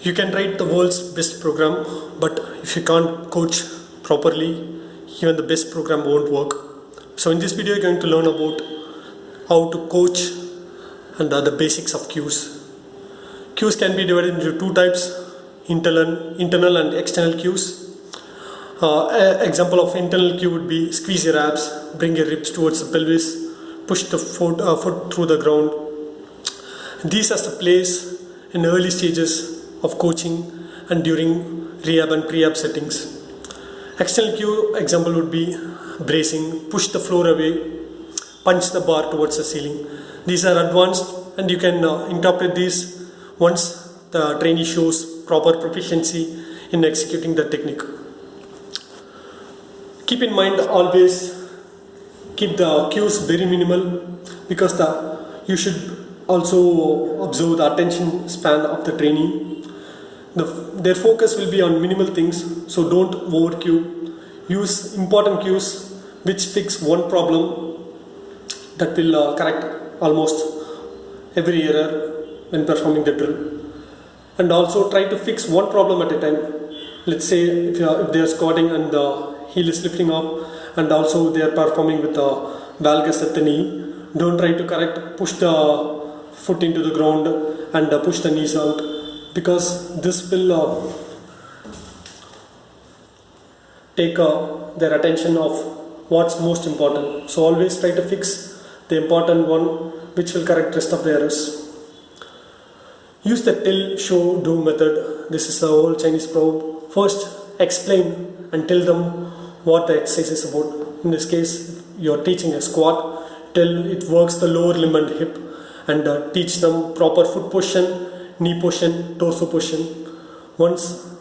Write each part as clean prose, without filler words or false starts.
You can write the world's best program, but if you can't coach properly, even the best program won't work. So in this video, you're going to learn about how to coach and the basics of cues. Cues can be divided into two types, internal and external cues. Example of internal cue would be squeeze your abs, bring your ribs towards the pelvis, push the foot through the ground. These are the plays in early stages of coaching and during rehab and pre-ab settings. External cue example would be bracing, push the floor away, punch the bar towards the ceiling. These are advanced and you can interpret these once the trainee shows proper proficiency in executing the technique. Keep in mind, always keep the cues very minimal, because you should also observe the attention span of the trainee. Their focus will be on minimal things, so don't over cue. Use important cues which fix one problem that will correct almost every error when performing the drill. And also try to fix one problem at a time. Let's say if they are squatting and the heel is lifting up, and also they are performing with the valgus at the knee, don't try to push the foot into the ground and push the knees out, because this will take their attention of what's most important. So always try to fix the important one, which will correct rest of the errors. Use the tell, show, do method. This is a whole Chinese proverb. First, explain and tell them what the exercise is about. In this case, you are teaching a squat, tell it works the lower limb and hip, and teach them proper foot position, knee position, torso position. Once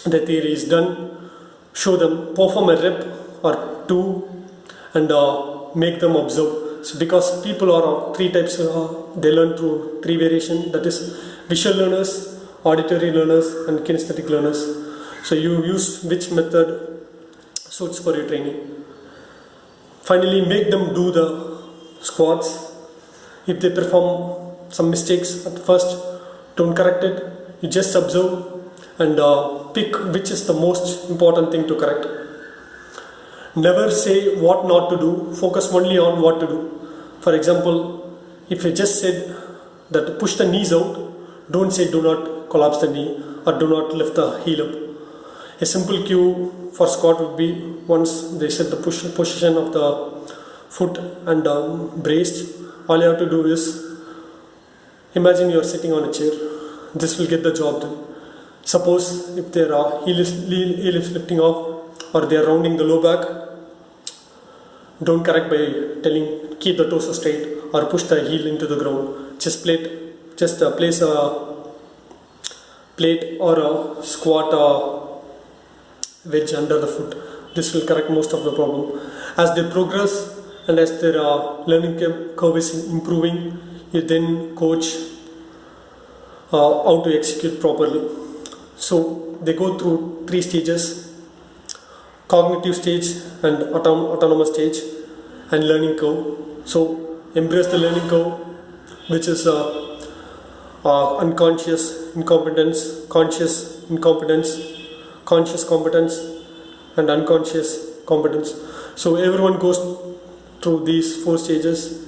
the theory is done, show them, perform a rep or two, and make them observe. So because people are of three types, they learn through three variation, that is visual learners, auditory learners, and kinesthetic learners. So you use which method suits for your training. Finally, make them do the squats. If they perform some mistakes at first, don't correct it. You just observe and pick which is the most important thing to correct. Never say what not to do, focus only on what to do. For example, if you just said that to push the knees out, don't say do not collapse the knee or do not lift the heel up. A simple cue for squat would be, once they set the position of the foot and braced, all you have to do is imagine you are sitting on a chair. This will get the job done. Suppose if their heel is lifting off or they are rounding the low back, don't correct by telling keep the torso straight or push the heel into the ground. Just place a plate or a squat wedge under the foot. This will correct most of the problem. As they progress and as their learning curve is improving, you then coach how to execute properly. So they go through three stages: cognitive stage and autonomous stage and learning curve. So embrace the learning curve, which is unconscious incompetence, conscious incompetence, conscious competence, and unconscious competence. So everyone goes through these four stages.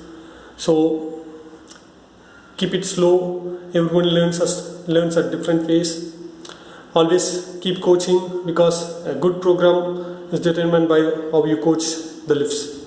So keep it slow. Everyone learns at different pace. Always keep coaching, because a good program is determined by how you coach the lifts.